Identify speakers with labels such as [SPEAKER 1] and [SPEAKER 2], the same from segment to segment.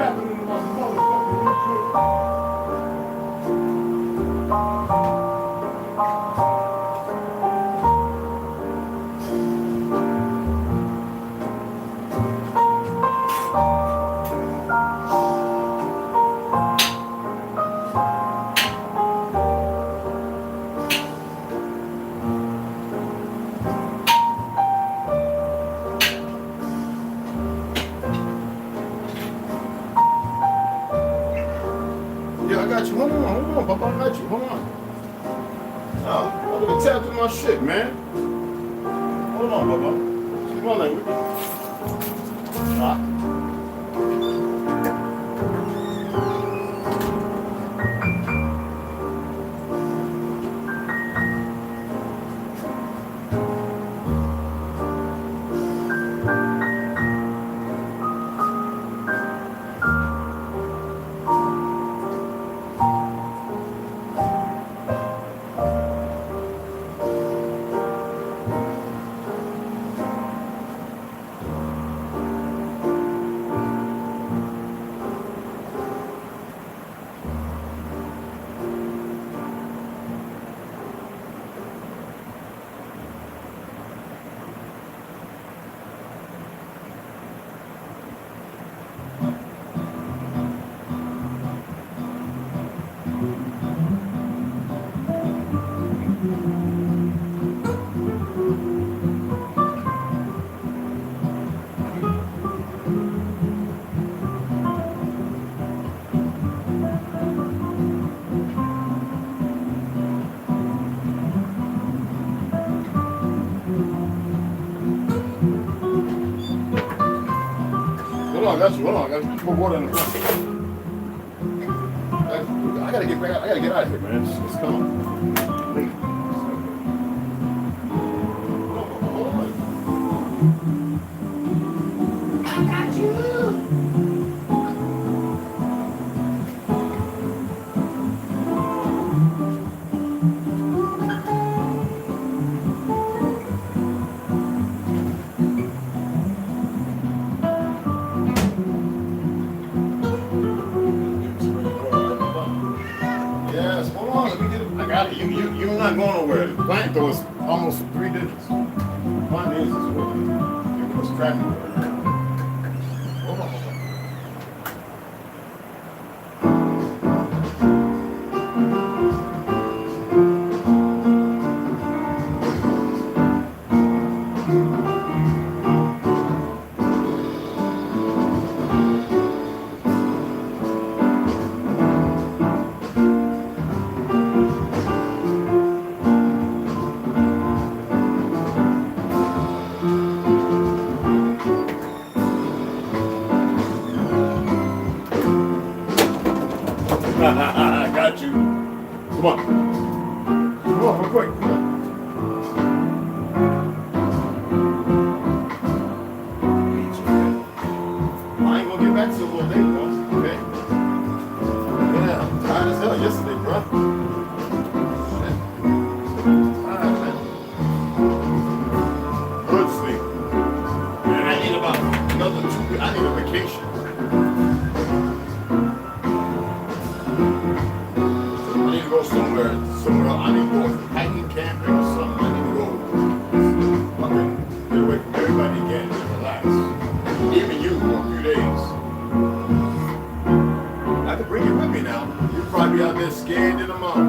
[SPEAKER 1] tapping into my motherfucking Hold on, Papa, I got you. Hold on. I'm gonna tap through my shit, man. Hold on, Papa. Come on, like, I got you. Hold on, I got you. Put water in the front. I gotta get back. I gotta get out of here, man. It's coming. Wait. I got you. You're not going nowhere. The plant though is almost 3 digits. Mine is as well. It was tracking. Hold on. I got you. Come on. Come on, real quick. Come on. I ain't gonna get back to a little late, bro. Okay? Yeah, I'm tired as hell yesterday, bro. Shit. Tired, man. Good sleep. Man, I need about another 2 weeks. I need a vacation. Somewhere, I need to go hiking, camping, or something. I need to go fucking get away from everybody again and relax. Even you for a few days. I could bring you with me now. You'll probably be out there scared in a month. I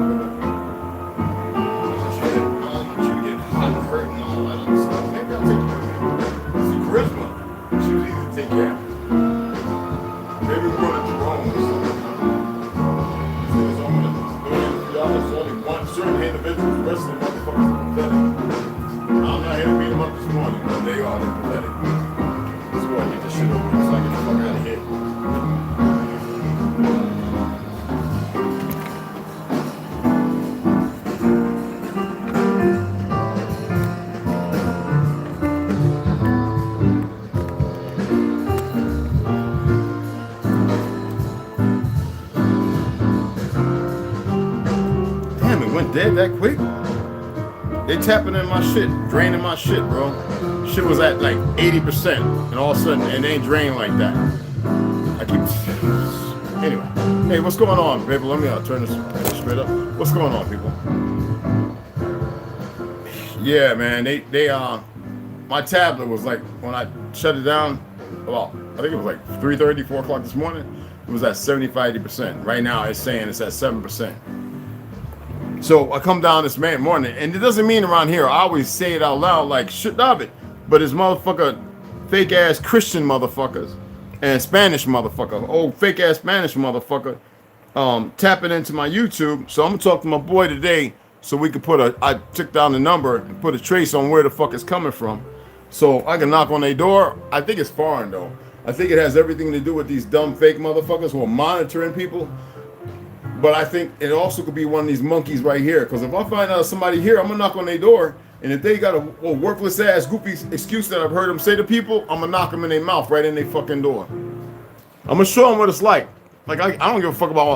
[SPEAKER 1] don't want you to get hot and hurt and all that other stuff. Maybe I'll take you with me. See, charisma. She was easy to take care of. Maybe we're going to Jerome or something. There's only one certain individual, the rest of the motherfuckers are pathetic. I'm not here to beat them up this morning, but they are pathetic. Let's go ahead and get this shit over so I get the fuck out of here. Dead that quick? They tapping in my shit, draining my shit, bro. Shit was at like 80%, and all of a sudden, it ain't drained like that. I keep Anyway, hey, what's going on, people? Let me turn this straight up. What's going on, people? Yeah, man, they my tablet was like, when I shut it down, well, I think it was like 3:30, 4 o'clock this morning, it was at 75, 80%. Right now, it's saying it's at 7%. So I come down this morning, and it doesn't mean around here, I always say it out loud like, shit of it, but it's motherfucker, fake ass Christian motherfuckers and Spanish motherfucker, old fake ass Spanish motherfucker, tapping into my YouTube. So I'm gonna talk to my boy today so we can I took down the number and put a trace on where the fuck it's coming from. So I can knock on their door. I think it's foreign though. I think it has everything to do with these dumb fake motherfuckers who are monitoring people. But I think it also could be one of these monkeys right here. Because if I find out somebody here, I'm gonna knock on their door. And if they got a worthless ass goofy excuse that I've heard them say to people, I'm gonna knock them in their mouth right in their fucking door. I'm gonna show them what it's like. Like I don't give a fuck about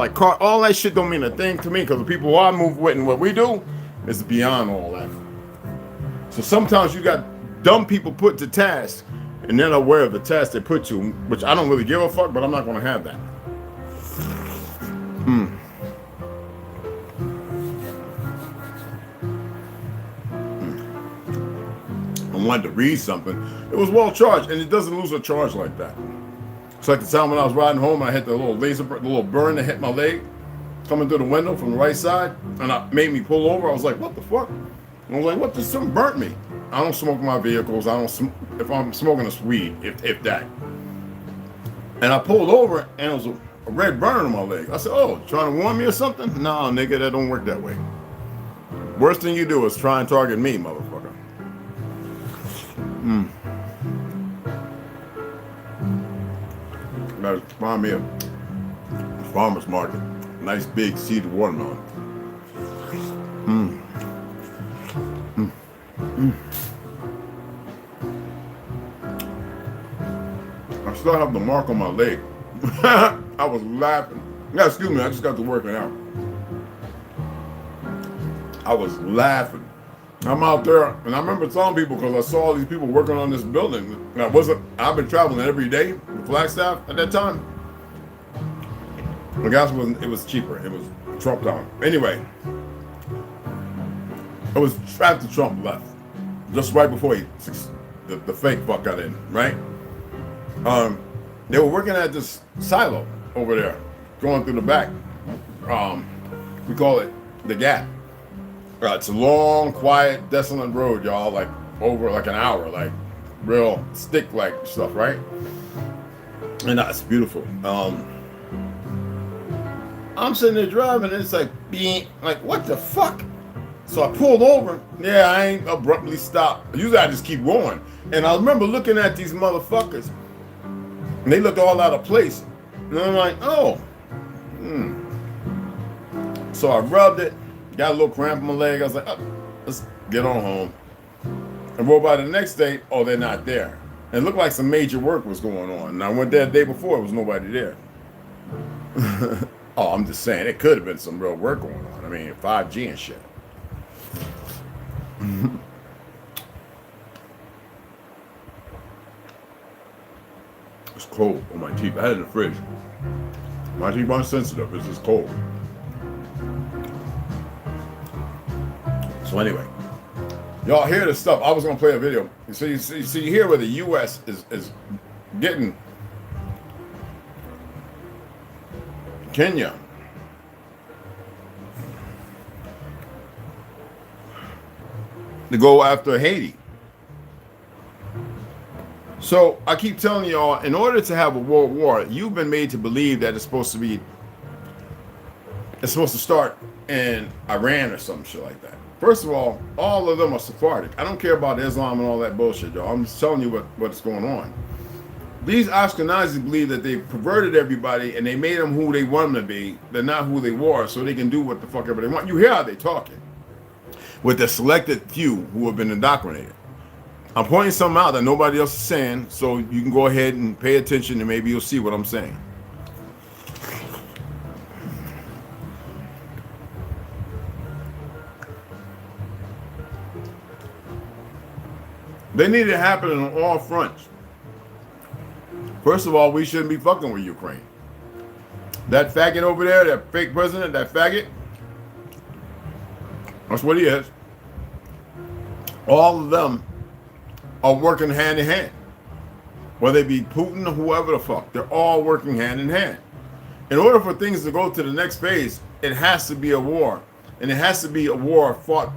[SPEAKER 1] all that shit don't mean a thing to me, because the people who I move with and what we do is beyond all that. So sometimes you got dumb people put to task and they're not aware of the task they put you, which I don't really give a fuck, but I'm not gonna have that. I wanted to read something. It was well charged, and it doesn't lose a charge like that. It's like the time when I was riding home, I hit the little the burn that hit my leg, coming through the window from the right side, and it made me pull over. I was like, what the fuck? And I was like, what? This something burnt me. I don't smoke my vehicles. I don't if I'm smoking a weed, if that. And I pulled over, and it was a red burn on my leg. I said, oh, trying to warn me or something? No, nigga, that don't work that way. Worst thing you do is try and target me, motherfucker. Gotta find me a farmer's market. Nice big seeded watermelon. I still have the mark on my leg. I was laughing. Yeah, excuse me, I just got to working out. I was laughing. I'm out there, and I remember telling people, because I saw all these people working on this building. And I've been traveling every day with Flagstaff at that time. The gas it was cheaper. It was Trump time. Anyway, it was after Trump left, just right before the fake fuck got in, right? They were working at this silo over there, going through the back. We call it the Gap. It's a long, quiet, desolate road, y'all, like over like an hour, like real stick-like stuff, right? And that's beautiful. I'm sitting there driving, and it's like, being like, what the fuck? So I pulled over. Yeah, I ain't abruptly stopped. Usually I just keep going. And I remember looking at these motherfuckers, and they looked all out of place. And I'm like, oh. So I rubbed it. Got a little cramp in my leg. I was like, oh, let's get on home. And rolled by the next day, oh, they're not there. And it looked like some major work was going on. And I went there the day before, there was nobody there. Oh, I'm just saying, it could have been some real work going on. I mean, 5G and shit. It's cold on my teeth. I had it in the fridge. My teeth aren't sensitive, it's just cold. So anyway, y'all hear this stuff. I was gonna play a video. So you see here where the U.S. is getting Kenya. To go after Haiti. So I keep telling y'all, in order to have a world war, you've been made to believe that it's supposed to start in Iran or some shit like that. First of all of them are Sephardic. I don't care about Islam and all that bullshit, y'all. I'm just telling you what's going on. These Ashkenazis believe that they perverted everybody and they made them who they want them to be. They're not who they were, so they can do what the fuck ever they want. You hear how they talking with the selected few who have been indoctrinated. I'm pointing something out that nobody else is saying, so you can go ahead and pay attention and maybe you'll see what I'm saying. They need it happening on all fronts. First of all, we shouldn't be fucking with Ukraine. That faggot over there, that fake president, that faggot, that's what he is. All of them are working hand in hand. Whether they be Putin or whoever the fuck, they're all working hand in hand. In order for things to go to the next phase, it has to be a war. And it has to be a war fought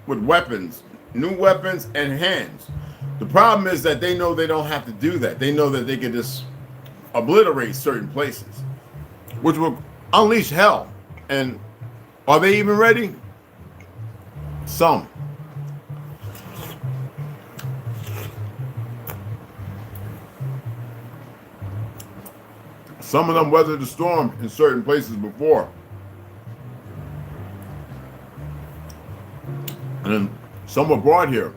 [SPEAKER 1] with weapons, new weapons and hands. The problem is that they know they don't have to do that. They know that they can just obliterate certain places, which will unleash hell. And are they even ready? Some. Some of them weathered the storm in certain places before. And then some were brought here.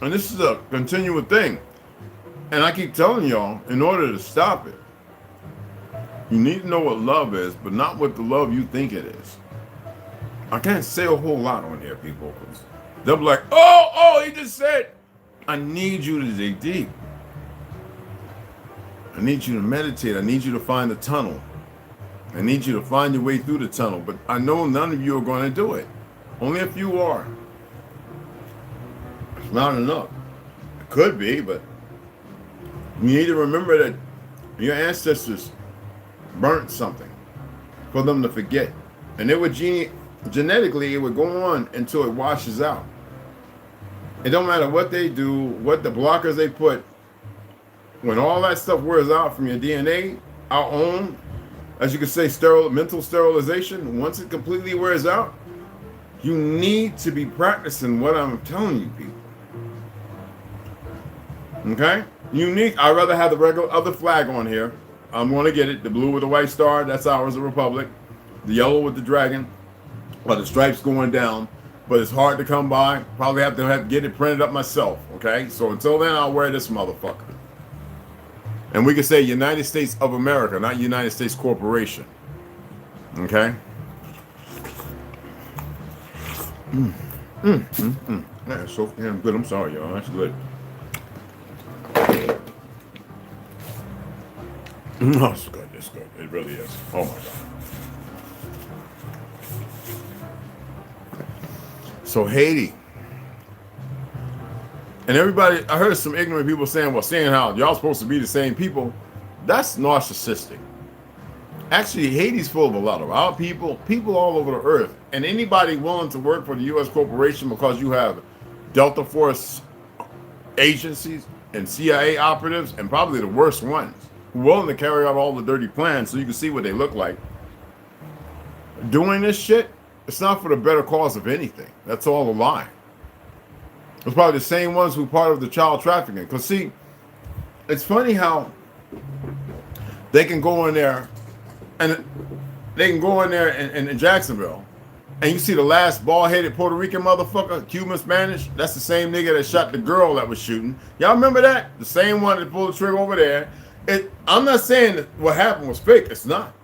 [SPEAKER 1] And this is a continual thing. And I keep telling y'all, in order to stop it, you need to know what love is, but not what the love you think it is. I can't say a whole lot on here, people. They'll be like, oh, he just said. I need you to dig deep. I need you to meditate. I need you to find the tunnel. I need you to find your way through the tunnel. But I know none of you are going to do it. Only a few are. It's not enough. It could be, but you need to remember that your ancestors burnt something for them to forget. And it would genetically, it would go on until it washes out. It don't matter what they do, what the blockers they put. When all that stuff wears out from your DNA, our own, as you could say, mental sterilization, once it completely wears out, you need to be practicing what I'm telling you, people. Okay? Unique. I'd rather have the regular other flag on here. I'm going to get it. The blue with the white star, that's ours, the Republic. The yellow with the dragon, or the stripes going down. But it's hard to come by. Probably have to get it printed up myself. Okay? So until then, I'll wear this motherfucker. And we can say United States of America, not United States Corporation. Okay? That's so damn good. I'm sorry, y'all. That's good. No, it's good. It's good. It really is. Oh, my God. So, Haiti. And everybody, I heard some ignorant people saying, well, seeing how y'all supposed to be the same people, that's narcissistic. Actually, Haiti's full of a lot of our people all over the earth. And anybody willing to work for the U.S. corporation because you have Delta Force agencies and CIA operatives, and probably the worst ones, who are willing to carry out all the dirty plans so you can see what they look like. Doing this shit, it's not for the better cause of anything. That's all a lie. It's probably the same ones who part of the child trafficking. Because, see, it's funny how they can go in there and in Jacksonville, and you see the last bald-headed Puerto Rican motherfucker, Cuban Spanish, that's the same nigga that shot the girl that was shooting. Y'all remember that? The same one that pulled the trigger over there. I'm not saying that what happened was fake. It's not.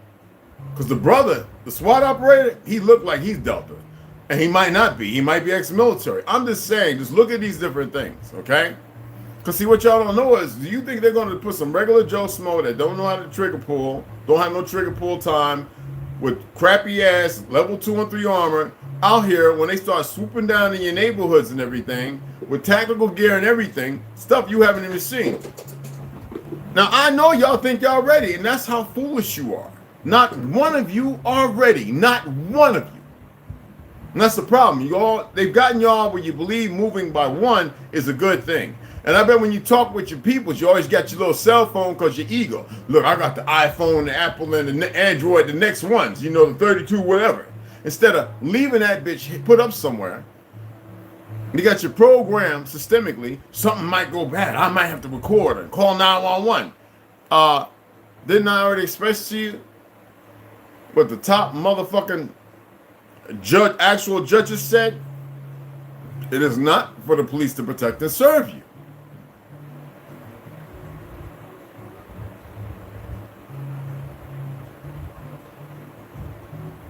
[SPEAKER 1] Because the brother, the SWAT operator, he looked like he's Delta. And he might not be. He might be ex-military. I'm just saying, just look at these different things, okay? Because see, what y'all don't know is, do you think they're going to put some regular Joe Smo that don't know how to trigger pull, don't have no trigger pull time, with crappy ass level 2 and 3 armor out here when they start swooping down in your neighborhoods and everything, with tactical gear and everything, stuff you haven't even seen? Now, I know y'all think y'all ready, and that's how foolish you are. Not one of you are ready. Not one of you. And that's the problem. They've gotten y'all where you believe moving by one is a good thing. And I bet when you talk with your people, you always got your little cell phone because your ego. Look, I got the iPhone, the Apple, and the Android, the next ones, the 32, whatever. Instead of leaving that bitch put up somewhere, you got your program systemically, something might go bad. I might have to record and call 911. Didn't I already express to you what the top motherfucking actual judges said? It is not for the police to protect and serve you.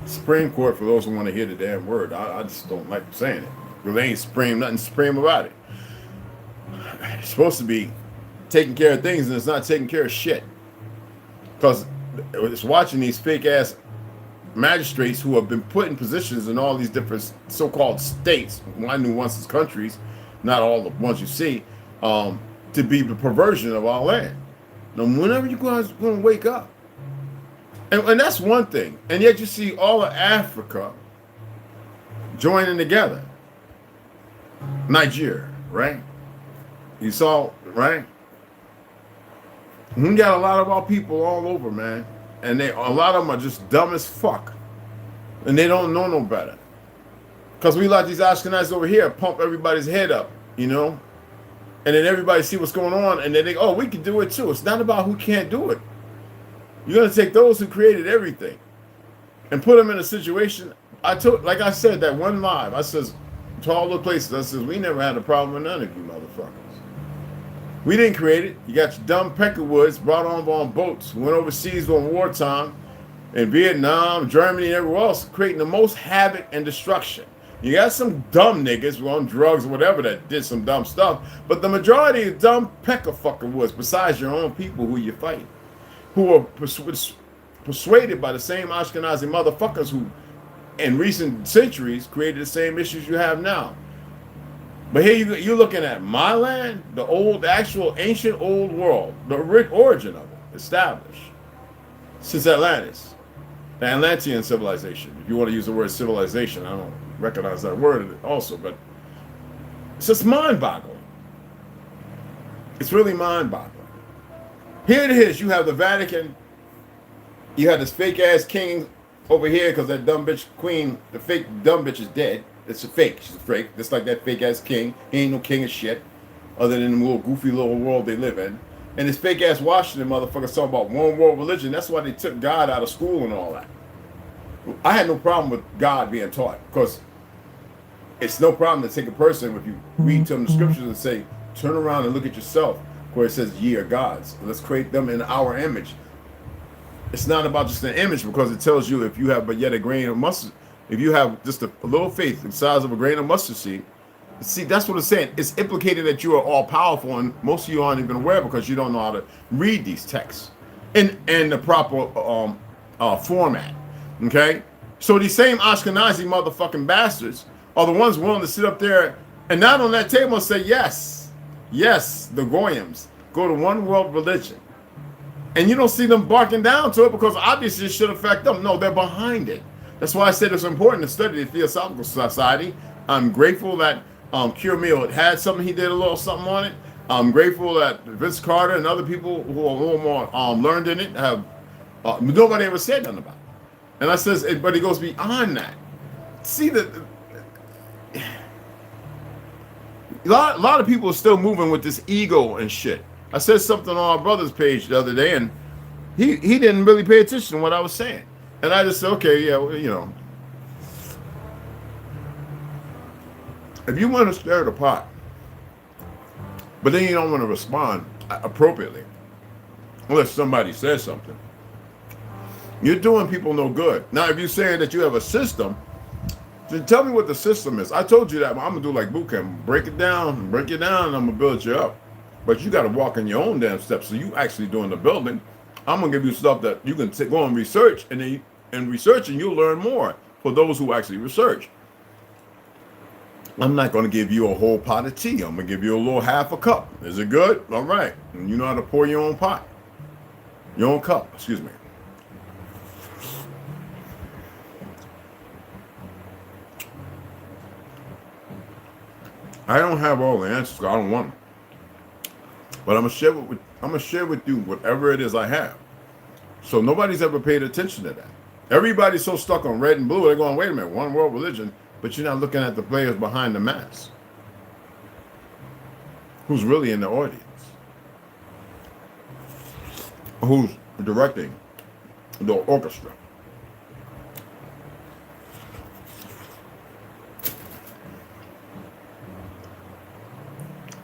[SPEAKER 1] Supreme Court, for those who want to hear the damn word, I just don't like saying it. Because they ain't nothing supreme about it. It's supposed to be taking care of things, and it's not taking care of shit. Because it's watching these fake ass magistrates who have been put in positions in all these different so-called states, I knew once as countries, not all the ones you see, to be the perversion of our land. Now, whenever you guys going to wake up, and that's one thing, and yet you see all of Africa joining together. Nigeria, right? You saw, right? We got a lot of our people all over, man, and a lot of them are just dumb as fuck, and they don't know no better. Cause we let these Ashkenazis over here pump everybody's head up, you know, and then everybody see what's going on, and then they, oh, we can do it too. It's not about who can't do it. You're gonna take those who created everything and put them in a situation. Like I said, that one live, I says to all the places, I says, we never had a problem with none of you motherfuckers. We didn't create it. You got your dumb peckerwoods brought on boats, went overseas on wartime in Vietnam, Germany, and everywhere else, creating the most havoc and destruction. You got some dumb niggas on drugs or whatever that did some dumb stuff, but the majority of dumb pecker fucking woods, besides your own people who you fight, who are persuaded by the same Ashkenazi motherfuckers who in recent centuries created the same issues you have now. But here you're looking at my land, the old, actual ancient old world, the origin of it, established since Atlantis, the Atlantean civilization. If you want to use the word civilization, I don't recognize that word also, but it's just mind-boggling. It's really mind-boggling. Here it is. You have the Vatican. You have this fake-ass king over here because that dumb bitch queen, the fake dumb bitch is dead. It's a fake. She's a fake. Just like that fake-ass king. He ain't no king of shit other than the little goofy little world they live in. And this fake-ass Washington motherfuckers talk about one world religion. That's why they took God out of school and all that. I had no problem with God being taught because it's no problem to take a person, if you read to them the scriptures and say, turn around and look at yourself, where it says, ye are gods. Let's create them in our image. It's not about just an image because it tells you if you have but yet a grain of mustard, if you have just a little faith the size of a grain of mustard seed, see, that's what it's saying. It's implicated that you are all powerful, and most of you aren't even aware because you don't know how to read these texts in the proper format. Okay? So these same Ashkenazi motherfucking bastards are the ones willing to sit up there and not on that table and say, yes, the Goyams go to one world religion. And you don't see them barking down to it because obviously it should affect them. No, they're behind it. That's why I said it's important to study the Theosophical Society. I'm grateful that Meal had something, he did a little something on it. I'm grateful that Vince Carter and other people who are a little more learned in it have, nobody ever said nothing about it. And I says, but it goes beyond that. See, a lot of people are still moving with this ego and shit. I said something on our brother's page the other day, and he didn't really pay attention to what I was saying. And I just said, okay, yeah, well, you know, if you want to stir the pot, but then you don't want to respond appropriately, unless somebody says something, you're doing people no good. Now, if you're saying that you have a system, then tell me what the system is. I told you that I'm gonna do like boot camp, break it down, and I'm gonna build you up. But you got to walk in your own damn steps. So you actually doing the building. I'm gonna give you stuff that you can go and research, and then researching you'll learn more for those who actually research. I'm not gonna give you a whole pot of tea. I'm gonna give you a little half a cup. Is it good? All right. And you know how to pour your own pot, your own cup. Excuse me. I don't have all the answers. I don't want them. But I'm gonna share with you whatever it is I have. So nobody's ever paid attention to that. Everybody's so stuck on red and blue, they're going, wait a minute, one world religion, but you're not looking at the players behind the mask. Who's really in the audience? Who's directing the orchestra?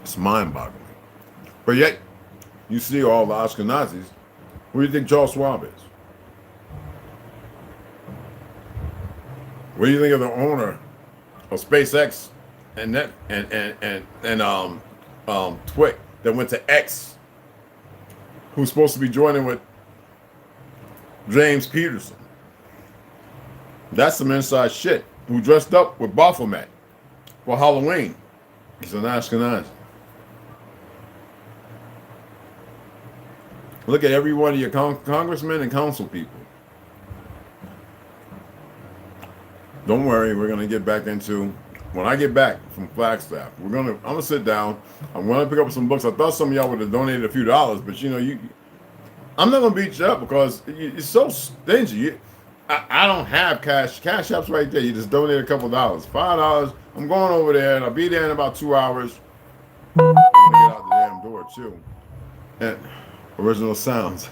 [SPEAKER 1] It's mind-boggling. But yet, you see all the Ashkenazis. Who do you think Charles Schwab is? What do you think of the owner of SpaceX and Twit that went to X, who's supposed to be joining with James Peterson. That's some inside shit. Who dressed up with Baphomet for Halloween. He's an Ashkenazi. Look at every one of your congressmen and council people. Don't worry, we're gonna get back into. When I get back from Flagstaff, I'm gonna sit down. I'm gonna pick up some books. I thought some of y'all would have donated a few dollars, but you know, I'm not gonna beat you up because you're so stingy. I don't have cash. Cash App's right there. You just donate a couple dollars, $5. I'm going over there, and I'll be there in about 2 hours. I'm gonna get out the damn door too. And original sounds.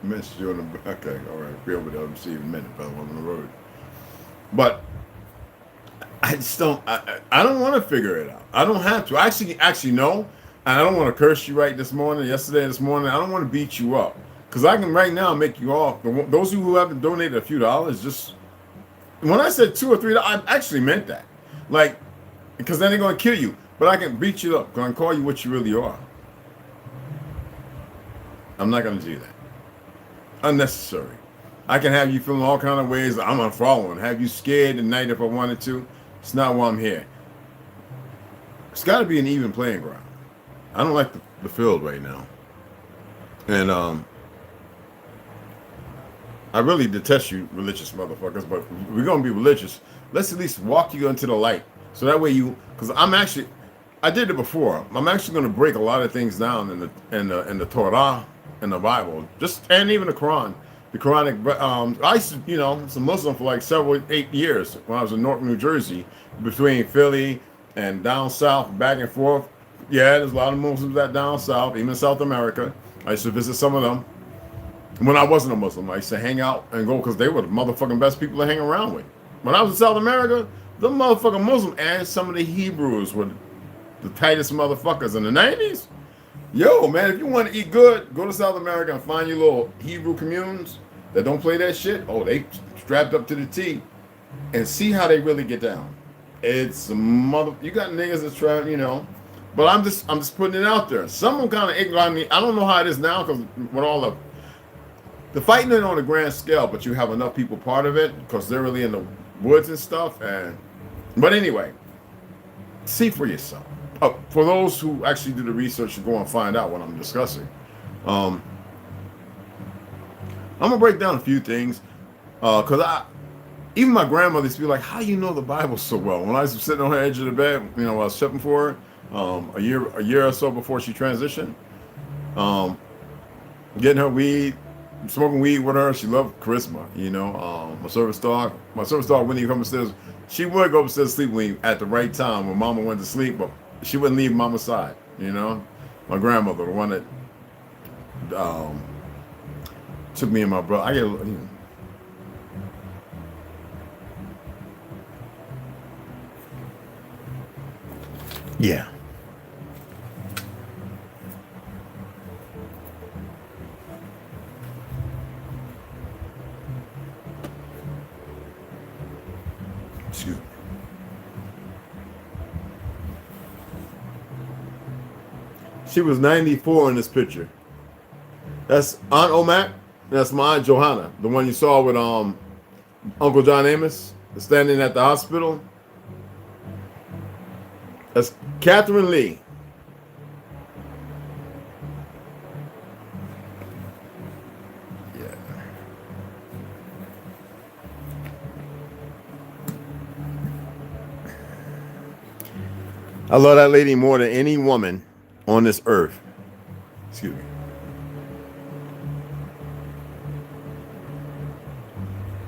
[SPEAKER 1] Missed you on the. Okay, all right. Be over there. I'll see you in a minute, brother. I'm on the road. But I just don't. I don't want to figure it out. I don't have to. Actually, no. And I don't want to curse you right this morning, yesterday, this morning. I don't want to beat you up. Because I can right now make you off. Those of you who haven't donated a few dollars, just when I said $2 or $3, I actually meant that. Like, because then they're going to kill you. But I can beat you up. Going to call you what you really are. I'm not going to do that. Unnecessary. I can have you feeling all kind of ways. I'm unfollowing. Have you scared at night if I wanted to. It's not why I'm here. It's got to be an even playing ground. I don't like the field right now. And, I really detest you religious motherfuckers, but we're going to be religious. Let's at least walk you into the light. So that way because I did it before. I'm actually going to break a lot of things down in the Torah and the Bible, and even the Quran. The Quranic, I used to, was a Muslim for like 8 years when I was in North New Jersey, between Philly and down south, back and forth. Yeah, there's a lot of Muslims that down south, even South America. I used to visit some of them. When I wasn't a Muslim, I used to hang out and go because they were the motherfucking best people to hang around with. When I was in South America, the motherfucking Muslim and some of the Hebrews were the tightest motherfuckers in the 90s. Yo, man, if you want to eat good, go to South America and find your little Hebrew communes that don't play that shit. Oh, they strapped up to the T. And see how they really get down. It's you got niggas that's trying, But I'm just putting it out there. Someone kind of ignorant me. I don't know how it is now because with all the fighting it on a grand scale, but you have enough people part of it because they're really in the woods and stuff. But anyway, see for yourself. For those who actually do the research and go and find out what I'm discussing, I'm gonna break down a few things because even my grandmother used to be like, "How you know the Bible so well?" When I was sitting on her edge of the bed, I was shopping for her a year or so before she transitioned, getting her weed. Smoking weed with her, she loved charisma. My service dog wouldn't even come upstairs. She would go upstairs to sleep at the right time when Mama went to sleep, but she wouldn't leave Mama's side. My grandmother, the one that took me and my brother. Yeah. Excuse me. She was 94 in this picture. That's Aunt Omac. That's my Aunt Johanna, the one you saw with Uncle John Amos standing at the hospital. That's Catherine Lee. I love that lady more than any woman on this earth. Excuse me.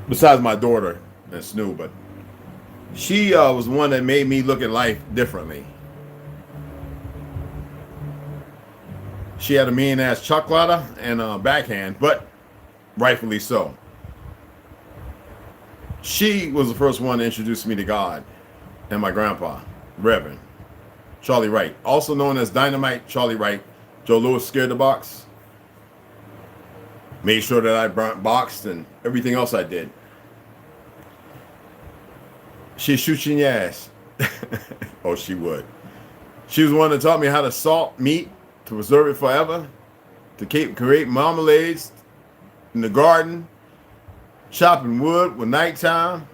[SPEAKER 1] Besides my daughter and Snoo, but she was one that made me look at life differently. She had a mean ass chocolate and a backhand, but rightfully so. She was the first one to introduce me to God and my grandpa, Reverend Charlie Wright, also known as Dynamite Charlie Wright. Joe Louis scared the box. Made sure that I boxed and everything else I did. She'd shoot you in your ass. Oh, she would. She was the one that taught me how to salt meat to preserve it forever, to create marmalades in the garden, chopping wood with nighttime.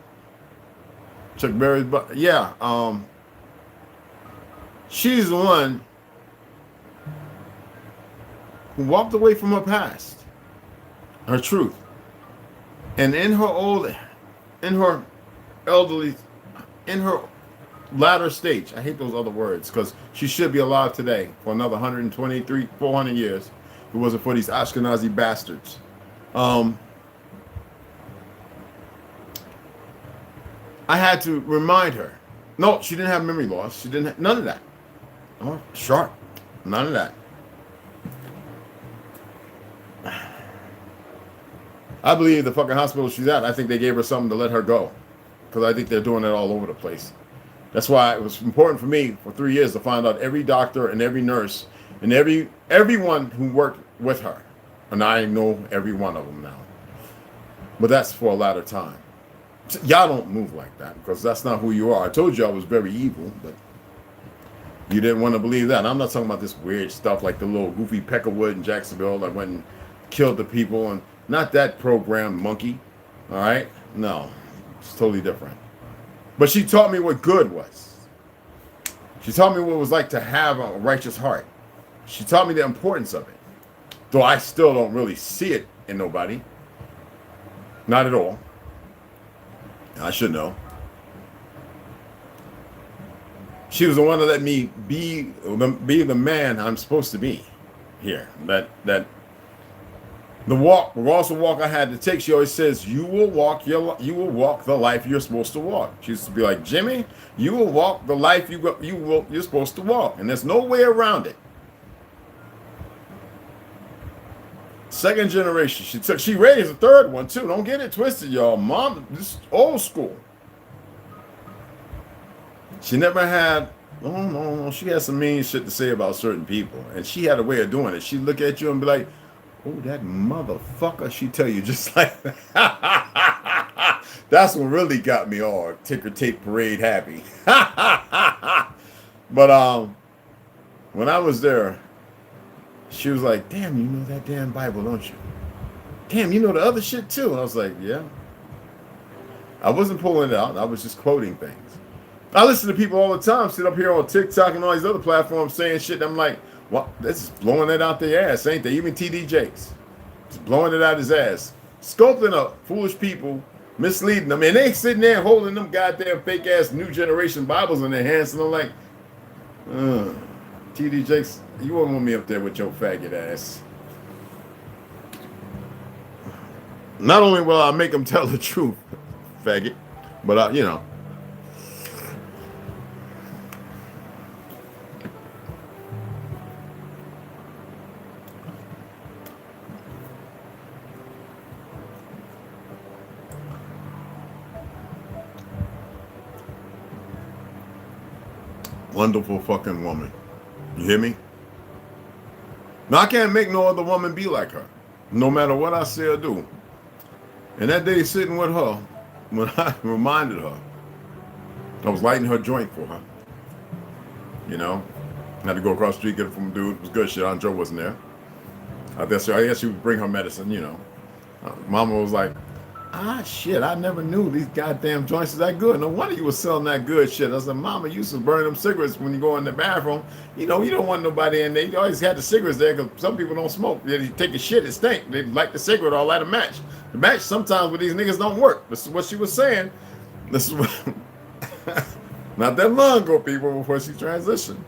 [SPEAKER 1] Chuck Berry's, but yeah, she's the one who walked away from her past, her truth, and in her elderly, in her latter stage. I hate those other words because she should be alive today for another 123, 400 years. If it wasn't for these Ashkenazi bastards. I had to remind her. No, she didn't have memory loss. She didn't have none of that. Oh, sharp. None of that. I believe the fucking hospital she's at, I think they gave her something to let her go. Because I think they're doing it all over the place. That's why it was important for me for 3 years to find out every doctor and every nurse and everyone who worked with her. And I know every one of them now. But that's for a latter time. Y'all don't move like that because that's not who you are. I told you I was very evil, but you didn't want to believe that. And I'm not talking about this weird stuff like the little goofy Peckerwood in Jacksonville that went and killed the people, and not that programmed monkey. All right? No, it's totally different. But she taught me what good was. She taught me what it was like to have a righteous heart. She taught me the importance of it. Though I still don't really see it in nobody. Not at all. I should know. She was the one that let me be the man I'm supposed to be here. That the walk I had to take. She always says, you will walk the life you're supposed to walk. She used to be like, Jimmy, you will walk the life you're supposed to walk, and there's no way around it. Second generation. She raised a third one too. Don't get it twisted, y'all. Mom, this is old school. She never had. No. She had some mean shit to say about certain people, and she had a way of doing it. She'd look at you and be like, "Oh, that motherfucker." She'd tell you just like that. That's what really got me all ticker tape parade happy. But when I was there, she was like, damn, you know that damn Bible, don't you? Damn, you know the other shit too. And I was like, yeah. I wasn't pulling it out. I was just quoting things. I listen to people all the time, sit up here on TikTok and all these other platforms saying shit. And I'm like, well, this is blowing it out their ass, ain't they? Even TD Jakes. Just blowing it out his ass. Sculpting up foolish people, misleading them. And they sitting there holding them goddamn fake ass new generation Bibles in their hands. And I'm like, TD Jakes, you won't want me up there with your faggot ass. Not only will I make them tell the truth, faggot, but you know. Wonderful fucking woman. You hear me? Now, I can't make no other woman be like her, no matter what I say or do. And that day sitting with her, when I reminded her, I was lighting her joint for her. You know? I had to go across the street, get it from a dude. It was good shit. Aunt Joe wasn't there. I guess she would bring her medicine, you know. Mama was like, shit, I never knew these goddamn joints is that good. No wonder you was selling that good shit. I said, Mama, you used to burn them cigarettes when you go in the bathroom. You know, you don't want nobody in there. You always had the cigarettes there because some people don't smoke. They take a shit, it stink. They like the cigarette or light a match. The match sometimes with these niggas don't work. This is what she was saying. This is what not that long ago, people, before she transitioned.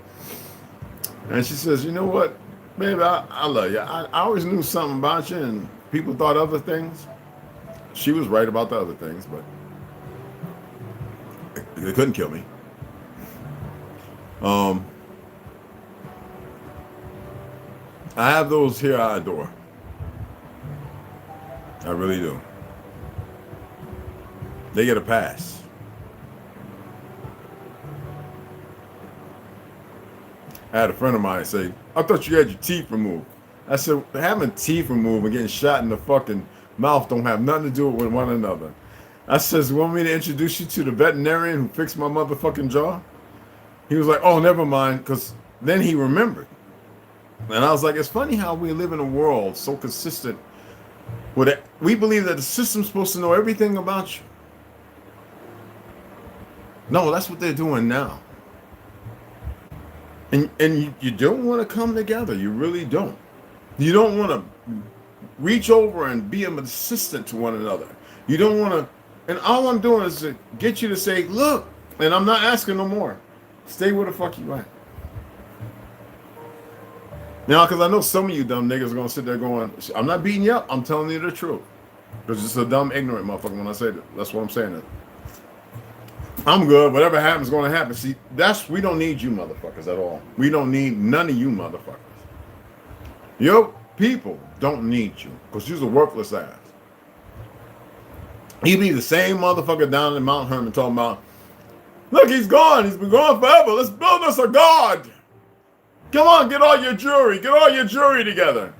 [SPEAKER 1] And she says, you know what, baby, I love you. I always knew something about you, and people thought other things. She was right about the other things, but they couldn't kill me. I have those here I adore. I really do. They get a pass. I had a friend of mine say, I thought you had your teeth removed. I said, having teeth removed and getting shot in the fucking mouth don't have nothing to do with one another. I says, you want me to introduce you to the veterinarian who fixed my motherfucking jaw? He was like, oh, never mind, because then he remembered. And I was like, it's funny how we live in a world so consistent Well, we believe that the system's supposed to know everything about you. No, that's what they're doing now. And you don't want to come together. You really don't. You don't want to reach over and be an assistant to one another. You don't want to. And all I'm doing is to get you to say, look, and I'm not asking no more. Stay where the fuck you at. Now, because I know some of you dumb niggas are going to sit there going, I'm not beating you up. I'm telling you the truth. Because it's a dumb, ignorant motherfucker when I say that. That's what I'm saying. I'm good. Whatever happens is going to happen. See, we don't need you motherfuckers at all. We don't need none of you motherfuckers. Your people don't need you because you're a worthless ass. You be the same motherfucker down in Mount Hermon talking about, look, he's gone. He's been gone forever. Let's build us a god. Come on, get all your jewelry. Get all your jewelry together.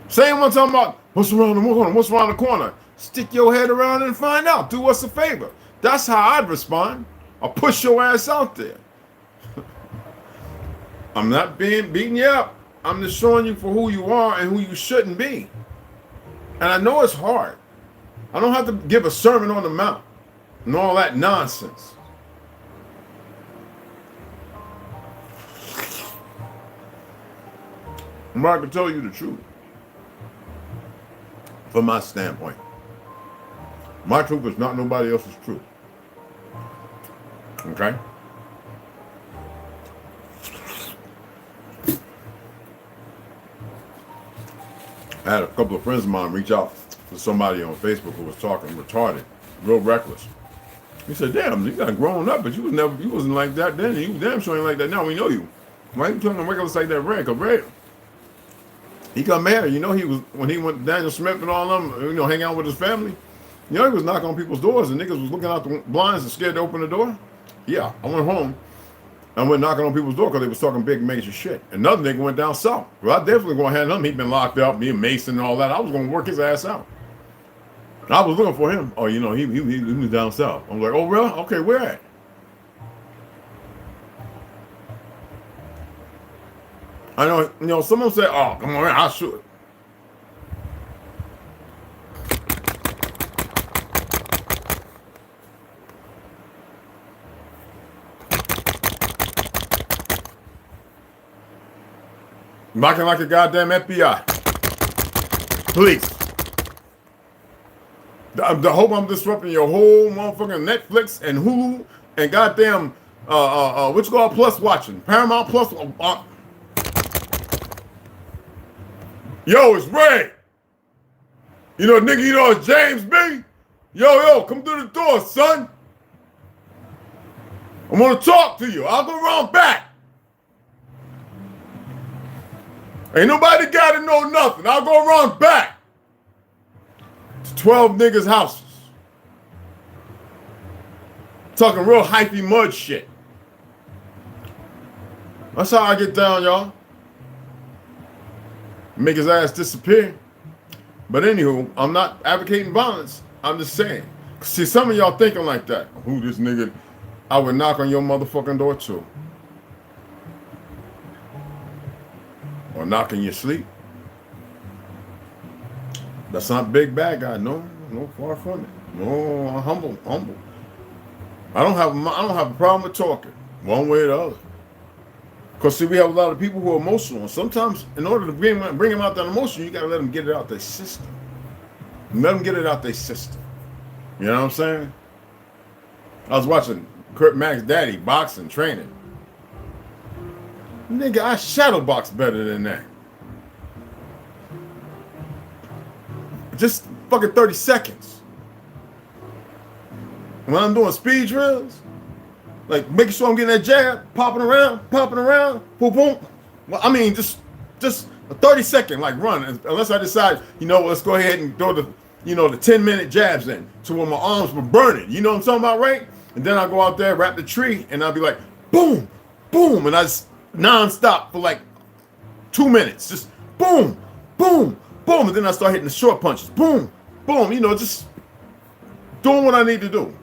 [SPEAKER 1] Same one talking about, what's around the corner? What's around the corner? Stick your head around and find out. Do us a favor. That's how I'd respond. I'll push your ass out there. I'm not beating you up. I'm just showing you for who you are and who you shouldn't be. And I know it's hard. I don't have to give a sermon on the mount and all that nonsense. I'm not going to tell you the truth. From my standpoint. My truth is not nobody else's truth. Okay? I had a couple of friends of mine reach out to somebody on Facebook who was talking retarded, real reckless. He said, damn, you got grown up, but you wasn't like that then. You damn sure ain't like that now. We know you. Why you talking reckless like that, Red? Because Red, he got married. You know, he was, when he went to Daniel Smith and all them, you know, hang out with his family. You know, he was knocking on people's doors and niggas was looking out the blinds and scared to open the door. Yeah, I went home. I went knocking on people's door because they was talking big major shit. Another nigga went down south. Well, I definitely going to handle him. He'd been locked up, me and Mason and all that. I was going to work his ass out. I was looking for him. Oh, you know, he was down south. I'm like, oh, really? Okay, where at? I know, you know, someone said, oh, come on, I'll shoot it. Knocking like a goddamn FBI. Please. I hope I'm disrupting your whole motherfucking Netflix and Hulu and goddamn, what you call Plus watching? Paramount Plus. Yo, it's Ray. You know, nigga, you know it's James B. Yo, come through the door, son. I want to talk to you. I'll go around back. Ain't nobody got to know nothing. I'll go around back to 12 niggas' houses. Talking real hypey mud shit. That's how I get down, y'all. Make his ass disappear. But anywho, I'm not advocating violence. I'm just saying. See, some of y'all thinking like that. Who this nigga? I would knock on your motherfucking door too. Or knock in your sleep. That's not big bad guy. No, far from it. No, I'm humble. I don't have a problem with talking one way or the other. Because see, we have a lot of people who are emotional. And sometimes, in order to bring them out that emotion, you got to let them get it out their system. Let them get it out their system. You know what I'm saying? I was watching Kurt Mack's daddy boxing training. Nigga, I shadow box better than that. Just fucking 30 seconds. When I'm doing speed drills, like making sure I'm getting that jab, popping around, boom, boom. Well, I mean, just a 30-second like run. Unless I decide, you know, let's go ahead and throw the 10-minute jabs in to where my arms were burning. You know what I'm talking about, right? And then I go out there, wrap the tree, and I'll be like, boom, boom, and I just non-stop for like 2 minutes. Just boom, boom, boom, and then I start hitting the short punches. Boom, boom, you know, just doing what I need to do.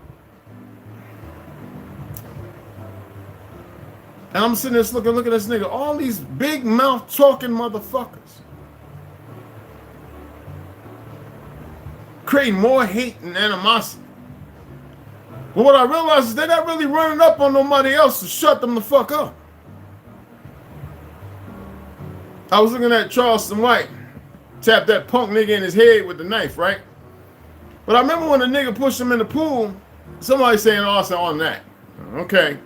[SPEAKER 1] And I'm sitting there looking at this nigga, all these big mouth talking motherfuckers. Creating more hate and animosity. But what I realized is they're not really running up on nobody else to shut them the fuck up. I was looking at Charleston White tap that punk nigga in his head with the knife, right? But I remember when the nigga pushed him in the pool, somebody saying, oh, it's on that. Okay.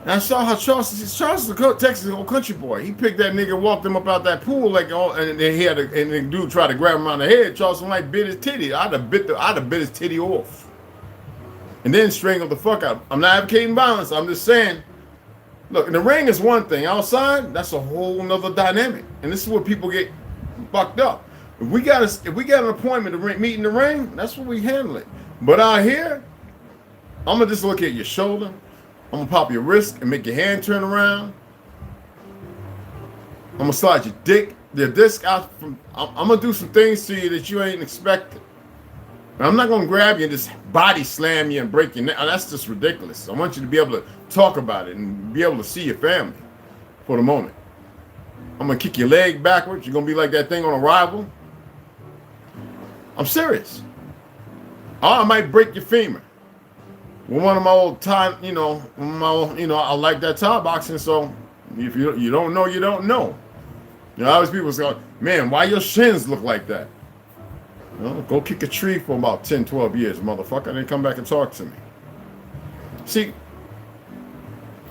[SPEAKER 1] And I saw how Charles the Texas old country boy. He picked that nigga, walked him up out that pool like, oh, and then and the dude tried to grab him on the head. Charleston White bit his titty. I'd have bit his titty off, and then strangled the fuck out. I'm not advocating violence. I'm just saying, look, in the ring is one thing. Outside, that's a whole nother dynamic, and this is where people get fucked up. If we got an appointment to meet in the ring, that's what we handle it. But out here, I'm gonna just look at your shoulder. I'm gonna pop your wrist and make your hand turn around. I'm gonna slide your disc out from. I'm gonna do some things to you that you ain't expecting. And I'm not gonna grab you and just body slam you and break your neck. That's just ridiculous. I want you to be able to talk about it and be able to see your family for the moment. I'm gonna kick your leg backwards. You're gonna be like that thing on Arrival. I'm serious. I might break your femur. Well, one of my old time, I like that Thai boxing. So if you don't know, you don't know. Always people say, man, why your shins look like that? Go kick a tree for about 10, 12 years, motherfucker, and then come back and talk to me. See,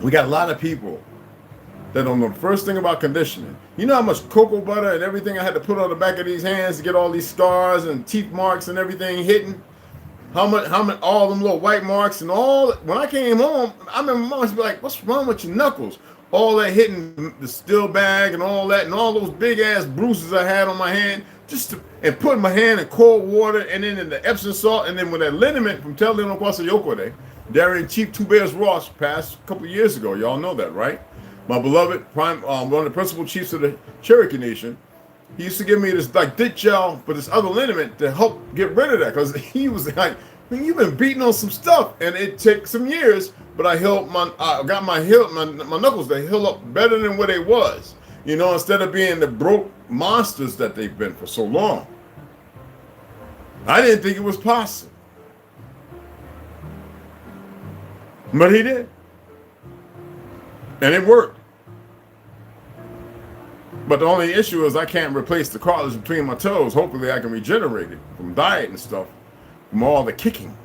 [SPEAKER 1] we got a lot of people that don't know the first thing about conditioning. You know how much cocoa butter and everything I had to put on the back of these hands to get all these scars and teeth marks and everything hitting? How much, all them little white marks and all. When I came home, I remember mom would be like, what's wrong with your knuckles? All that hitting the steel bag and all that, and all those big ass bruises I had on my hand, and putting my hand in cold water and then in the Epsom salt, and then with that liniment from Telling Kwasayoko Darren Chief Two Bears Ross passed a couple years ago. Y'all know that, right? My beloved one of the principal chiefs of the Cherokee Nation. He used to give me this like dick gel for this other liniment to help get rid of that, because he was like, man, you've been beating on some stuff, and it took some years, but I got my knuckles to heal up better than what they was, instead of being the broke monsters that they've been for so long. I didn't think it was possible, but he did, and it worked. But the only issue is I can't replace the cartilage between my toes. Hopefully I can regenerate it from diet and stuff, from all the kicking.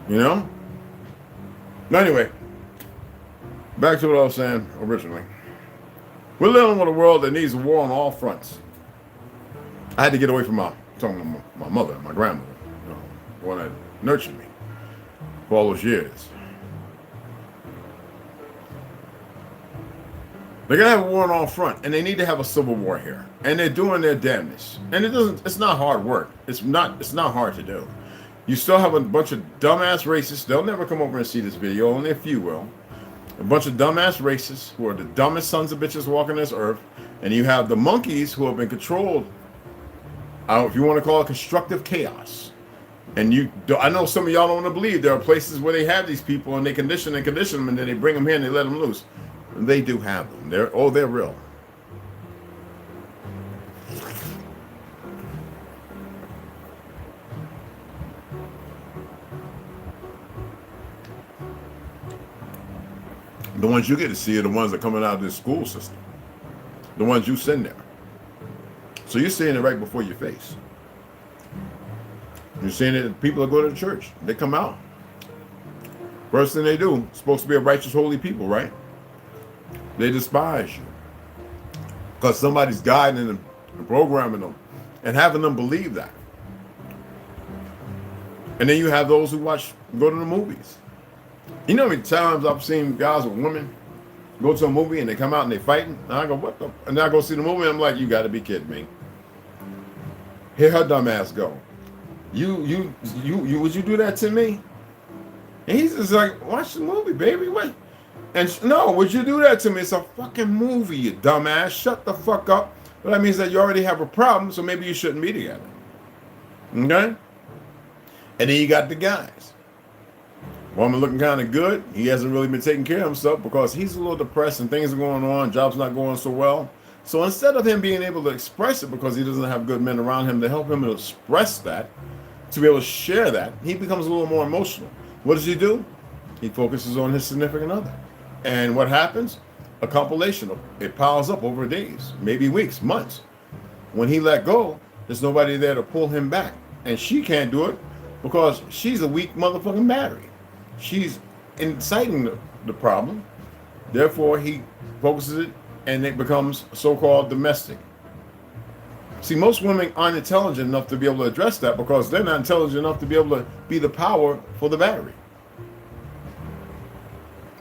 [SPEAKER 1] But anyway, back to what I was saying originally. We're living in a world that needs a war on all fronts. I had to get away from my mother, my grandmother, the one that nurtured me for all those years. They're gonna have a war on all fronts, and they need to have a civil war here. And they're doing their damnedest. And it's not hard work. It's not hard to do. You still have a bunch of dumbass racists. They'll never come over and see this video, only a few will. A bunch of dumbass racists who are the dumbest sons of bitches walking this earth. And you have the monkeys who have been controlled, if you want to call it constructive chaos. And I know some of y'all don't want to believe there are places where they have these people and they condition them, and then they bring them here and they let them loose. They do have them. They're real. The ones you get to see are the ones that are coming out of this school system. The ones you send there. So you're seeing it right before your face. You're seeing it, people that go to the church. They come out. First thing they do, supposed to be a righteous, holy people, right? They despise you because somebody's guiding them and programming them and having them believe that. And then you have those who go to the movies. You know how many times I've seen guys with women go to a movie and they come out and they fighting? And I go, what the? And I go see the movie and I'm like, you got to be kidding me. Here her dumb ass go. You would you do that to me? And he's just like, watch the movie, baby. What? And no, would you do that to me? It's a fucking movie, you dumbass. Shut the fuck up. But that means that you already have a problem, so maybe you shouldn't be together. Okay? And then you got the guys. Woman looking kind of good. He hasn't really been taking care of himself because he's a little depressed and things are going on. Job's not going so well. So instead of him being able to express it because he doesn't have good men around him to help him to express that, to be able to share that, he becomes a little more emotional. What does he do? He focuses on his significant other. And what happens? A compilation of it piles up over days, maybe weeks, months. When he let go, there's nobody there to pull him back. And she can't do it because she's a weak motherfucking battery. She's inciting the problem. Therefore, he focuses it and it becomes so-called domestic. See, most women aren't intelligent enough to be able to address that because they're not intelligent enough to be able to be the power for the battery.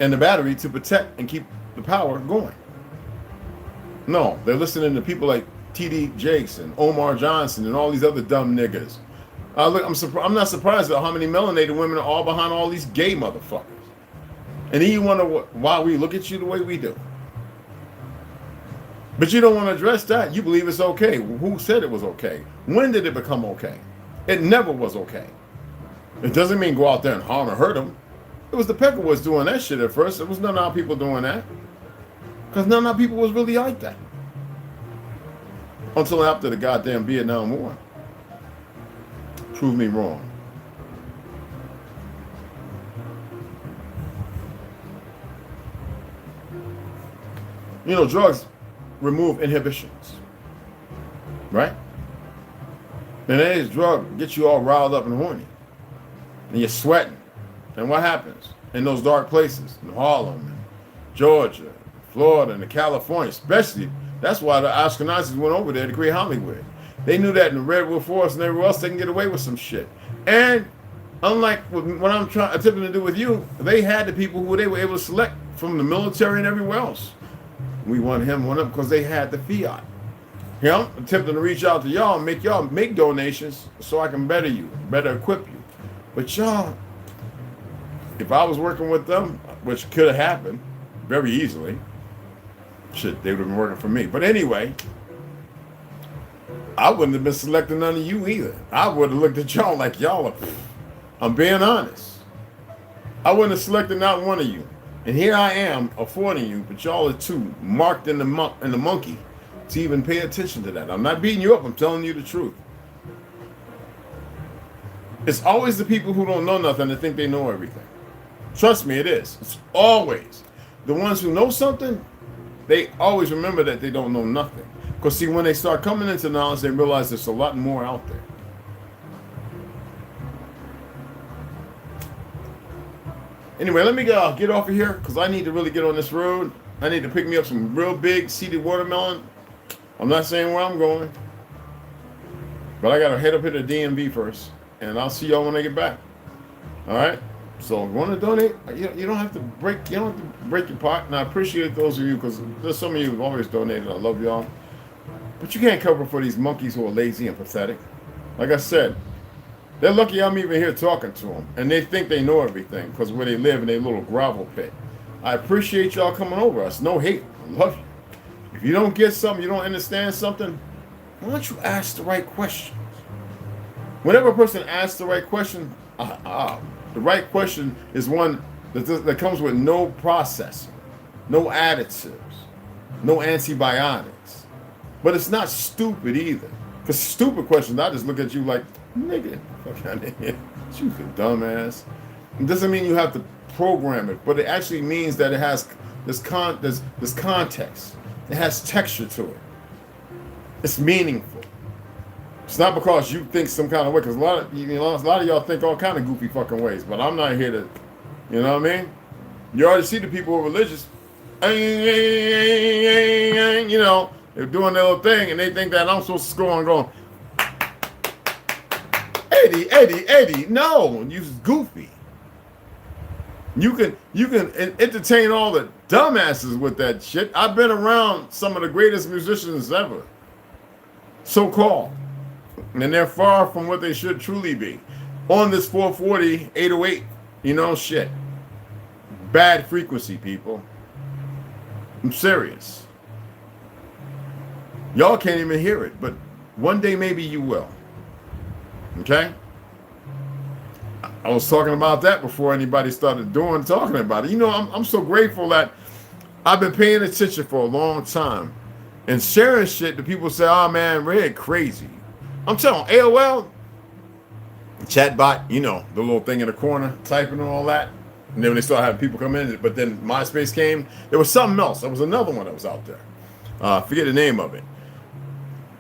[SPEAKER 1] And the battery to protect and keep the power going. No, they're listening to people like T.D. Jakes and Omar Johnson and all these other dumb niggas. Look, I'm not surprised at how many melanated women are all behind all these gay motherfuckers. And then you wonder why we look at you the way we do. But you don't want to address that. You believe it's okay. Who said it was okay? When did it become okay? It never was okay. It doesn't mean go out there and harm or hurt them. It was the Peckerwoods doing that shit at first. It was none of our people doing that. Because none of our people was really like that. Until after the goddamn Vietnam War. Prove me wrong. You know, drugs remove inhibitions. Right? And this drug gets you all riled up and horny. And you're sweating. And what happens? In those dark places, in Harlem, and Georgia, Florida, and California, especially, that's why the Ashkenazis went over there to create Hollywood. They knew that in the Redwood Forest and everywhere else, they can get away with some shit. And unlike what I'm attempting to do with you, they had the people who they were able to select from the military and everywhere else. We want him, one up because they had the fiat. Here I'm attempting to reach out to y'all and make donations so I can better you, better equip you. But y'all, if I was working with them, which could have happened very easily, shit, they would have been working for me. But anyway, I wouldn't have been selecting none of you either. I would have looked at y'all like y'all are, I'm being honest. I wouldn't have selected not one of you. And here I am affording you, but y'all are too marked in the monkey to even pay attention to that. I'm not beating you up, I'm telling you the truth. It's always the people who don't know nothing that think they know everything. Trust me, it is. It's always. The ones who know something, they always remember that they don't know nothing. Because see, when they start coming into knowledge, they realize there's a lot more out there. Anyway, let me get off of here because I need to really get on this road. I need to pick me up some real big seeded watermelon. I'm not saying where I'm going, but I got to head up here to DMV first, and I'll see y'all when I get back. All right. So if you want to donate, you don't have to break your pot, and I appreciate those of you because there's some of you who've always donated. I love y'all, but you can't cover for these monkeys who are lazy and pathetic. Like I said, they're lucky I'm even here talking to them, and they think they know everything because where they live in a little gravel pit. I appreciate y'all coming over. It's no hate. I love you. If you don't get something, you don't understand something, why don't you ask the right questions? Whenever a person asks the right question, the right question is one that comes with no processing, no additives, no antibiotics. But it's not stupid either. Because stupid questions, I just look at you like, nigga, fuck out of here. You dumbass. It doesn't mean you have to program it, but it actually means that it has this context. It has texture to it. It's meaningful. It's not because you think some kind of way, because a lot of y'all think all kind of goofy fucking ways, but I'm not here to, you know what I mean? You already see the people who are religious, you know, they're doing their little thing, and they think that I'm supposed to score and going, Eddie, no, you're goofy. You can entertain all the dumbasses with that shit. I've been around some of the greatest musicians ever, so-called, and they're far from what they should truly be. On this 440, 808, you know, shit. Bad frequency, people. I'm serious. Y'all can't even hear it, but one day maybe you will. Okay? I was talking about that before anybody started talking about it. You know, I'm so grateful that I've been paying attention for a long time and sharing shit that people say, oh man, Red crazy. I'm telling you, AOL, chatbot, you know, the little thing in the corner, typing and all that. And then when they started having people come in, but then MySpace came, there was something else. There was another one that was out there. Forget the name of it.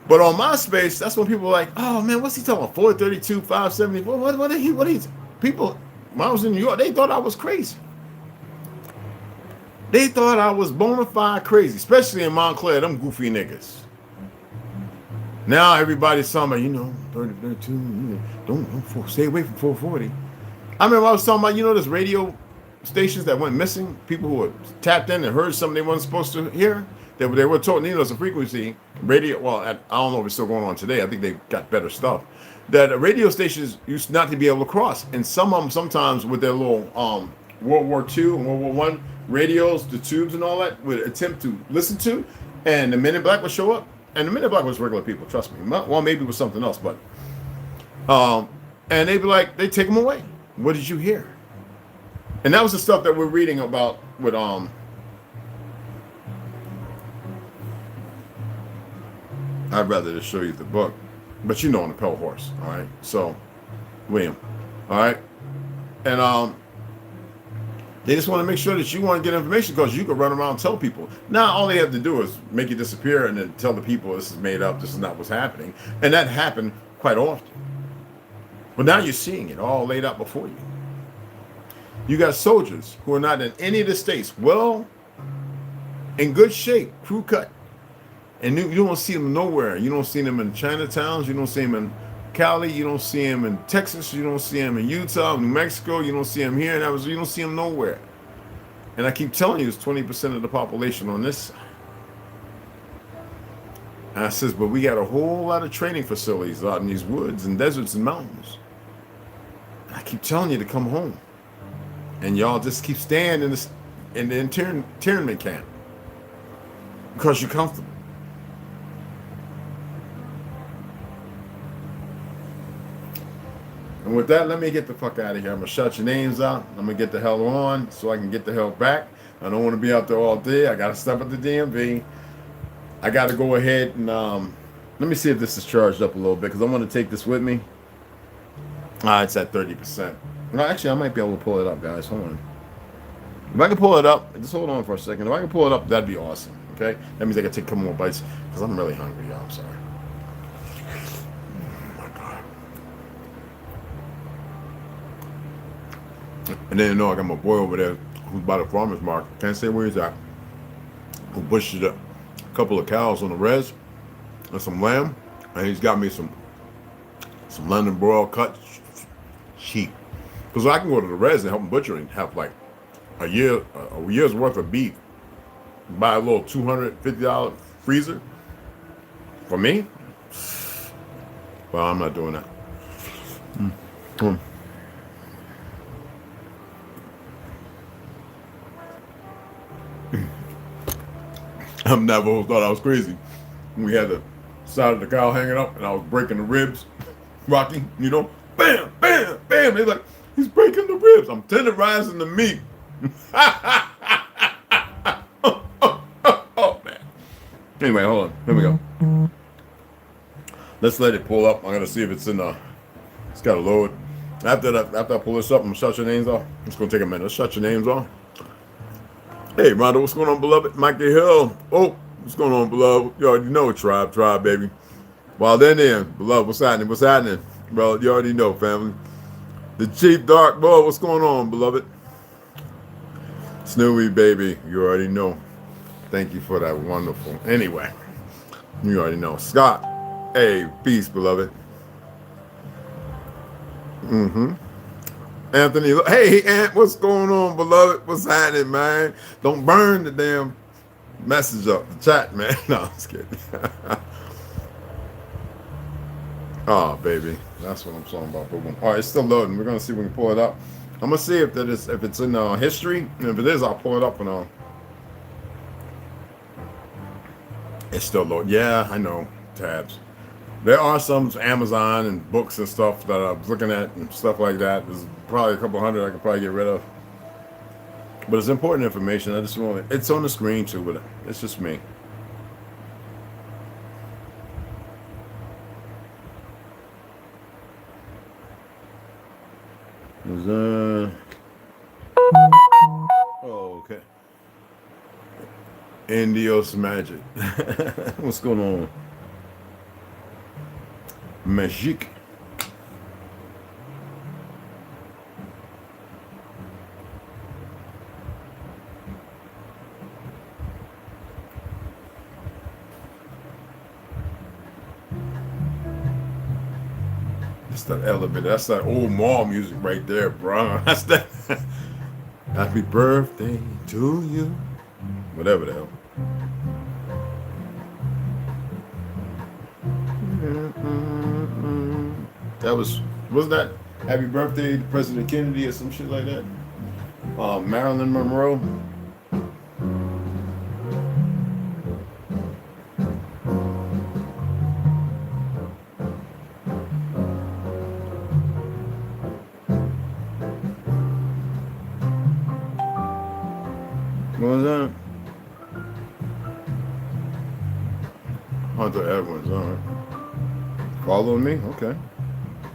[SPEAKER 1] But on MySpace, that's when people were like, oh man, what's he talking about? 432, 574? What are he? People, when I was in New York, they thought I was crazy. They thought I was bona fide crazy, especially in Montclair, them goofy niggas. Now everybody's talking about, you know, 30, 32, you know, don't stay away from 440. I remember I was talking about, you know, this radio stations that went missing, people who were tapped in and heard something they weren't supposed to hear. They were told, you know, it's a frequency radio. Well, I don't know if it's still going on today. I think they've got better stuff. That radio stations used not to be able to cross, and some of them sometimes with their little World War II and World War I radios, the tubes and all that, would attempt to listen to, and the Men in Black would show up, and the Men in Black was regular people. Trust me. Well, maybe it was something else, but and they'd be like, they take them away. What did you hear? And that was the stuff that we're reading about with I'd rather just show you the book, but you know, on the Pale Horse, all right? So, William, all right? And they just want to make sure that you want to get information because you can run around and tell people. Now, all they have to do is make it disappear and then tell the people this is made up, this is not what's happening. And that happened quite often. But now you're seeing it all laid out before you. You got soldiers who are not in any of the states, well, in good shape, crew cut. And you don't see them nowhere. You don't see them in Chinatowns. You don't see them in Cali. You don't see them in Texas. You don't see them in Utah, New Mexico. You don't see them here. You don't see them nowhere. And I keep telling you, it's 20% of the population on this side. And I says, but we got a whole lot of training facilities out in these woods and deserts and mountains. And I keep telling you to come home. And y'all just keep staying in the internment camp because you're comfortable. And with that, let me get the fuck out of here. I'm going to shut your names out. I'm going to get the hell on so I can get the hell back. I don't want to be out there all day. I got to stop at the DMV. I got to go ahead and let me see if this is charged up a little bit because I want to take this with me. It's at 30%. No, actually, I might be able to pull it up, guys. Hold on. If I can pull it up, just hold on for a second. If I can pull it up, that'd be awesome. Okay? That means I can take a couple more bites because I'm really hungry, y'all. I'm sorry. And then, you know, I got my boy over there who's by the farmer's market. Can't say where he's at. Who bushes a couple of cows on the res and some lamb. And he's got me some London broil cut sheep. Because I can go to the res and help him butcher and have like a year's worth of beef. Buy a little $250 freezer. For me? Well, I'm not doing that. I'm never thought I was crazy. We had the side of the cow hanging up and I was breaking the ribs, rocking, you know, bam, bam, bam. They're like, he's breaking the ribs. I'm tenderizing the meat. Oh, man. Anyway, hold on. Here we go. Let's let it pull up. I'm going to see if it's in the, it's got to load. After I pull this up, I'm going to shut your names off. It's going to take a minute. Let's shut your names off. Hey, Rondo, what's going on, beloved? Mikey Hill. Oh, what's going on, beloved? You already know, tribe, baby. While they're there, beloved, what's happening? What's happening? Well, you already know, family. The Chief Dark Boy, what's going on, beloved? Snowy, baby, you already know. Thank you for that wonderful. Anyway, you already know. Scott, hey, peace, beloved. Anthony, hey, Ant, what's going on, beloved? What's happening, man? Don't burn the damn message up, the chat, man. No, I'm just kidding. Oh, baby, that's what I'm talking about. Boom. All right, it's still loading. We're gonna see if we can pull it up. I'm gonna see if it's in history, and if it is, I'll pull it up and it's still loading. Yeah, I know. Tabs. There are some Amazon and books and stuff that I'm looking at and stuff like that. There's probably a couple hundred I could probably get rid of. But it's important information. I just want it's on the screen too, but it's just me. Oh, okay. Indios magic. What's going on? Magic. That's that elevator. That's that old mall music right there, bro. That's that. Happy birthday to you. Whatever the hell. That wasn't that Happy Birthday to President Kennedy or some shit like that? Marilyn Monroe. What was that? Hunter Edwards, all right. Following me? Okay.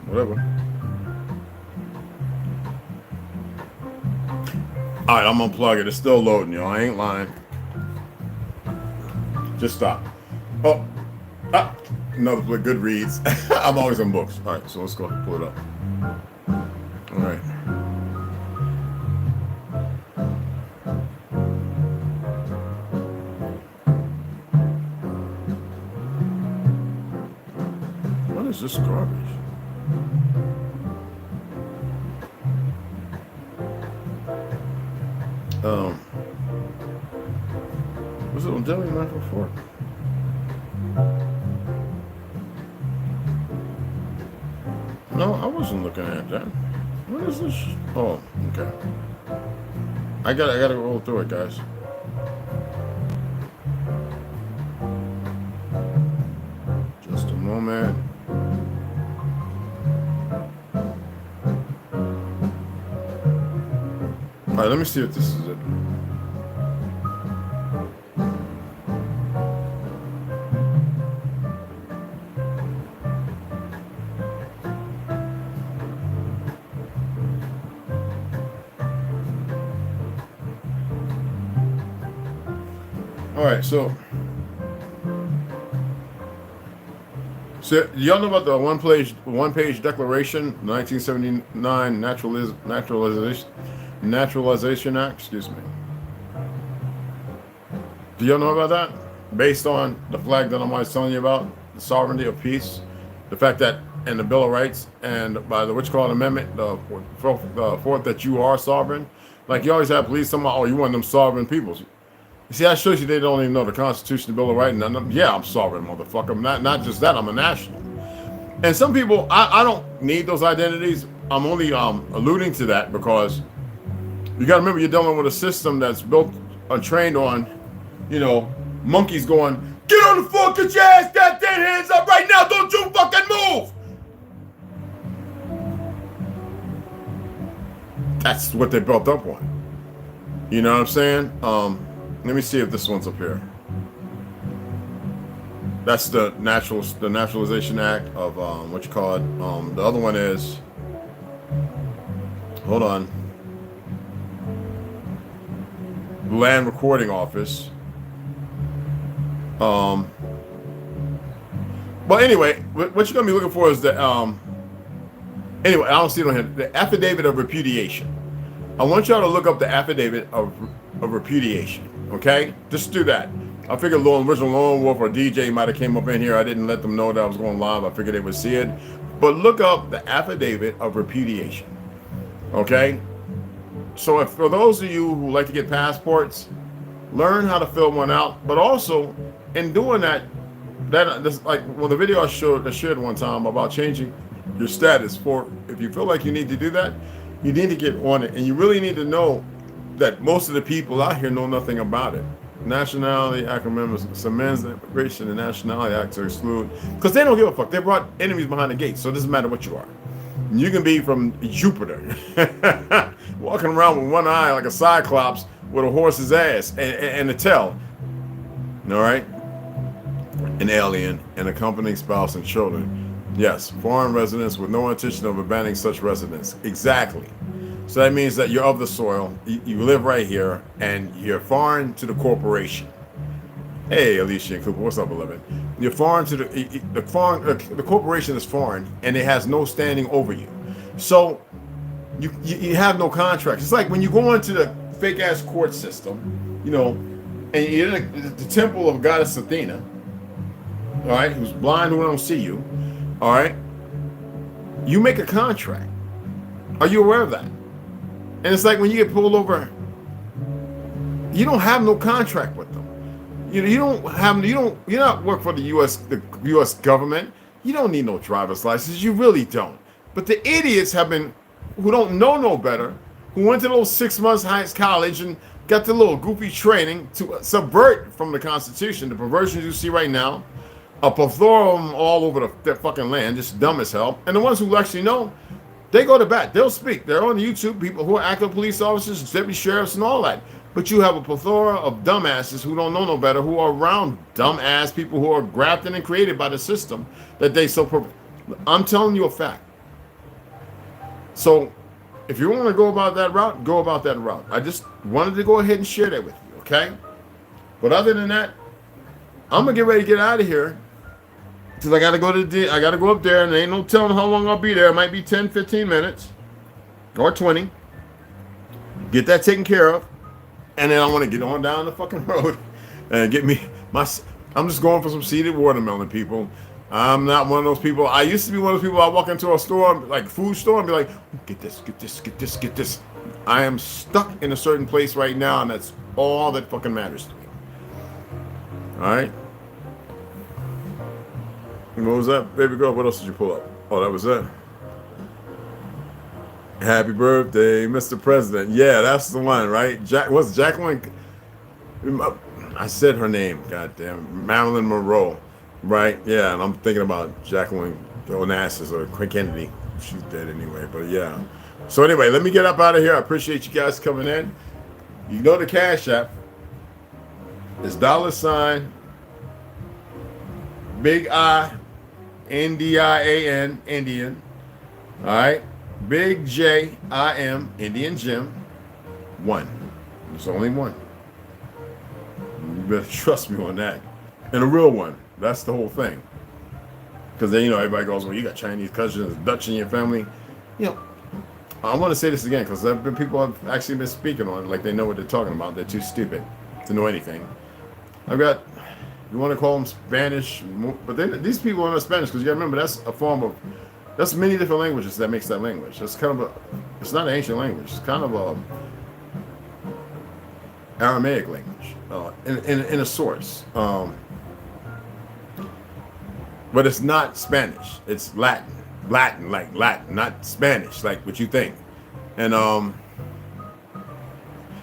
[SPEAKER 1] Whatever. Alright, I'm gonna plug it. It's still loading, y'all. I ain't lying. Just stop. Oh. Ah. Another good reads. I'm always on books. Alright, so let's go ahead and pull it up. Alright. What is this garbage? Was it on Deli 944? No, I wasn't looking at that. What is this? Oh, okay. I gotta roll through it, guys. Just a moment. All right, let me see if this is it. All right, so y'all know about the one-page declaration, 1979 Naturalization Act. Excuse me. Do y'all know about that? Based on the flag that I'm always telling you about, the sovereignty of peace, the fact that in the Bill of Rights and by the Which-Called Amendment, the fourth that you are sovereign. Like you always have police talking about, oh, you one of them sovereign peoples. You see, that shows you they don't even know the Constitution, the Bill of Rights. And yeah, I'm sovereign, motherfucker. I'm not just that, I'm a national. And some people, I don't need those identities. I'm only alluding to that because you got to remember you're dealing with a system that's built and trained on, you know, monkeys going, get on the floor, get your ass goddamn hands up right now, don't you fucking move. That's what they built up on. You know what I'm saying? Let me see if this one's up here. That's the Naturalization Act of what you call it. The other one is, hold on, Land Recording Office. But anyway, what you're gonna be looking for is the anyway, I don't see it on here. The affidavit of repudiation. I want y'all to look up the affidavit of repudiation. Okay, just do that. I figured original Lone Wolf or DJ might have came up in here. I didn't let them know that I was going live. I figured they would see it. But look up the affidavit of repudiation. Okay? So if for those of you who like to get passports, learn how to fill one out. But also, in doing that, this like the video I shared one time about changing your status for, if you feel like you need to do that, you need to get on it. And you really need to know that most of the people out here know nothing about it.
[SPEAKER 2] Nationality Act amendments, amends the Immigration and Nationality Act to exclude, because they don't give a fuck. They brought enemies behind the gates, so it doesn't matter what you are. You can be from Jupiter, walking around with one eye like a cyclops with a horse's ass and a tail. All right, an alien, an accompanying spouse and children. Yes, foreign residents with no intention of abandoning such residence. Exactly. So that means that you're of the soil, you live right here, and you're foreign to the corporation. Hey, Alicia and Cooper, what's up, beloved? You're foreign to the corporation is foreign, and it has no standing over you. So you have no contract. It's like when you go into the fake ass court system, you know, and you're in the temple of Goddess Athena, all right, who's blind, who don't see you, all right. You make a contract. Are you aware of that? And it's like when you get pulled over, you don't have no contract with them. You're not work for the U.S. government. You don't need no driver's license. You really don't. But the idiots who don't know no better, who went to those 6 months high college and got the little goofy training to subvert from the Constitution, the perversions you see right now, a plethora of them all over the fucking land, just dumb as hell. And the ones who actually know, they go to bat. They'll speak. They're on YouTube, people who are active police officers, deputy sheriffs, and all that. But you have a plethora of dumbasses who don't know no better, who are around dumbass people who are grafted and created by the system that they so. I'm telling you a fact. So, if you want to go about that route, go about that route. I just wanted to go ahead and share that with you, okay? But other than that, I'm gonna get ready to get out of here. Because I gotta go up there, and there ain't no telling how long I'll be there. It might be 10, 15 minutes. Or 20. Get that taken care of. And then I want to get on down the fucking road and get me I'm just going for some seeded watermelon, people. I'm not one of those people. I used to be one of those people. I walk into a store, like food store, and be like, get this, get this, get this, get this. I am stuck in a certain place right now, and that's all that fucking matters to me. All right. What was that, baby girl? What else did you pull up? Oh, that was it. Happy birthday, Mr. President. Yeah, that's the one, right? What's Jacqueline? I said her name. Goddamn, Marilyn Monroe, right? Yeah, and I'm thinking about Jacqueline Onassis or Kennedy. She's dead anyway, but yeah. So anyway, let me get up out of here. I appreciate you guys coming in. You know the Cash App. It's $ Big I, NDIAN, Indian. All right. Big JIM, Indian Jim. 1. There's only one. You better trust me on that. And a real one. That's the whole thing. Because then, everybody goes, well, you got Chinese cousins, Dutch in your family. I want to say this again because people have actually been speaking on it like they know what they're talking about. They're too stupid to know anything. I've got, you want to call them Spanish, but these people are not Spanish because you got to remember that's many different languages that makes that language. It's kind of it's not an ancient language. It's kind of a Aramaic language in a source. But it's not Spanish. It's Latin. Latin, like Latin, not Spanish, like what you think. And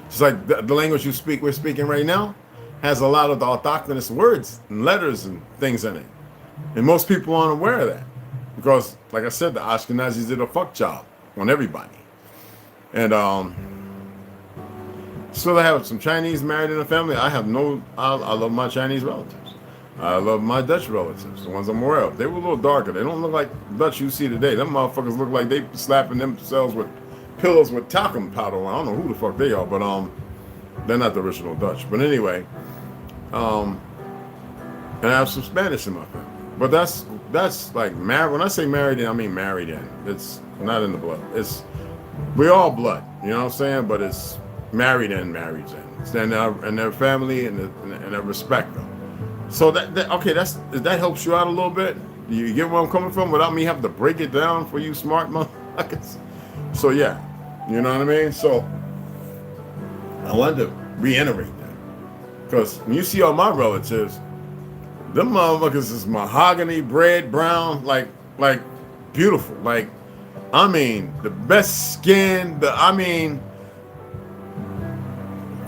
[SPEAKER 2] it's like the language we're speaking right now has a lot of the autochthonous words and letters and things in it. And most people aren't aware of that. Because, like I said, the Ashkenazis did a fuck job on everybody. And still I have some Chinese married in the family. I love my Chinese relatives. I love my Dutch relatives, the ones I'm aware of. They were a little darker. They don't look like Dutch you see today. Them motherfuckers look like they slapping themselves with pillows with talcum powder on. I don't know who the fuck they are, but they're not the original Dutch. But anyway, and I have some Spanish in my family. But that's like married. When I say married in, I mean married in. It's not in the blood. We're all blood. You know what I'm saying? But it's married in, married in. And their family and their respect them. So that helps you out a little bit. You get where I'm coming from without me having to break it down for you smart motherfuckers. So yeah, you know what I mean? So I wanted to reiterate that. Because when you see all my relatives, them motherfuckers is mahogany, bread, brown, like beautiful. Like, I mean, the best skin,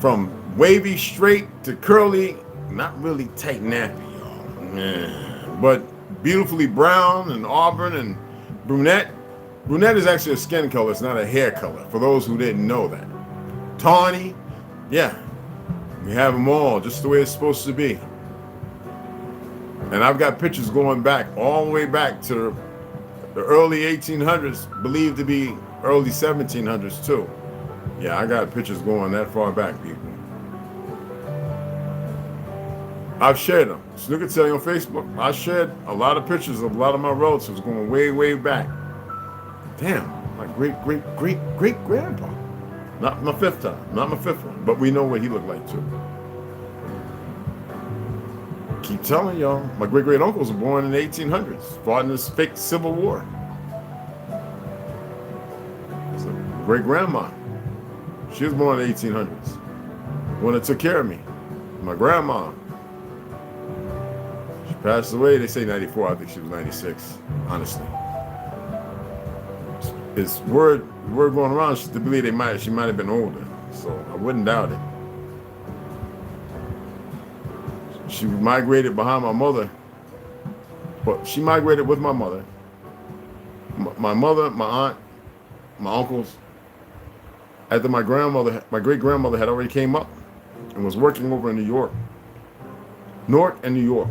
[SPEAKER 2] from wavy, straight to curly, not really tight nappy, y'all. Yeah. But beautifully brown and auburn and brunette. Brunette is actually a skin color, it's not a hair color, for those who didn't know that. Tawny, yeah. We have them all just the way it's supposed to be. And I've got pictures going back, all the way back to the early 1800s, believed to be early 1700s too. Yeah, I got pictures going that far back, people. I've shared them. So you can tell you on Facebook, I shared a lot of pictures of a lot of my relatives going way, way back. Damn, my great-great-great-grandpa. Not my fifth one, but we know what he looked like too. Keep telling y'all, my great-great-uncles were born in the 1800s, fought in this fake civil war. So great-grandma, she was born in the 1800s. One that took care of me, my grandma. She passed away, they say 94, I think she was 96, honestly. It's word going around to believe she might have been older, so I wouldn't doubt it. She migrated behind my mother, but she migrated with my mother. My mother, my aunt, my uncles. After my great-grandmother had already came up and was working over in New York. Newark and New York.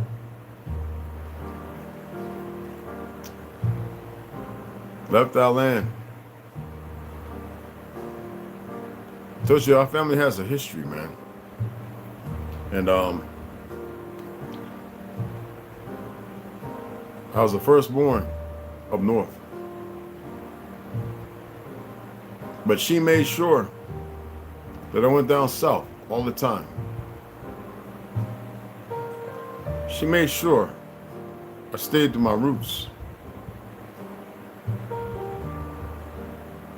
[SPEAKER 2] Left our land. Told you our family has a history, man. And I was the firstborn up north. But she made sure that I went down south all the time. She made sure I stayed to my roots.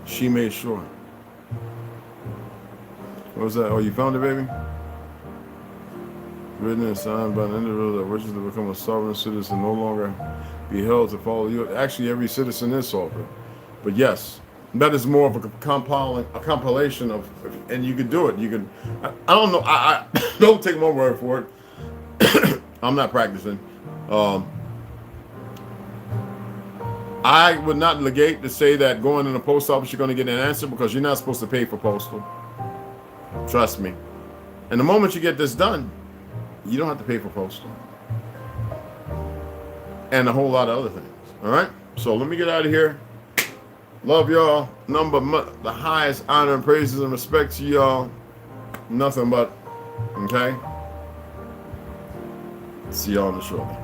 [SPEAKER 2] She made sure. What was that? Oh, you found it, baby? Written and signed by an individual that wishes to become a sovereign citizen, no longer be held to follow you. Actually, every citizen is sovereign. But yes, that is more of a compilation of, and you could do it. You could, I don't know, I don't take my word for it. I'm not practicing. I would not negate to say that going in the post office, you're going to get an answer because you're not supposed to pay for postal. Trust me. And the moment you get this done, you don't have to pay for postal. And a whole lot of other things. All right? So let me get out of here. Love y'all. The highest honor and praises and respect to y'all. Nothing but, okay? See y'all in the shortly.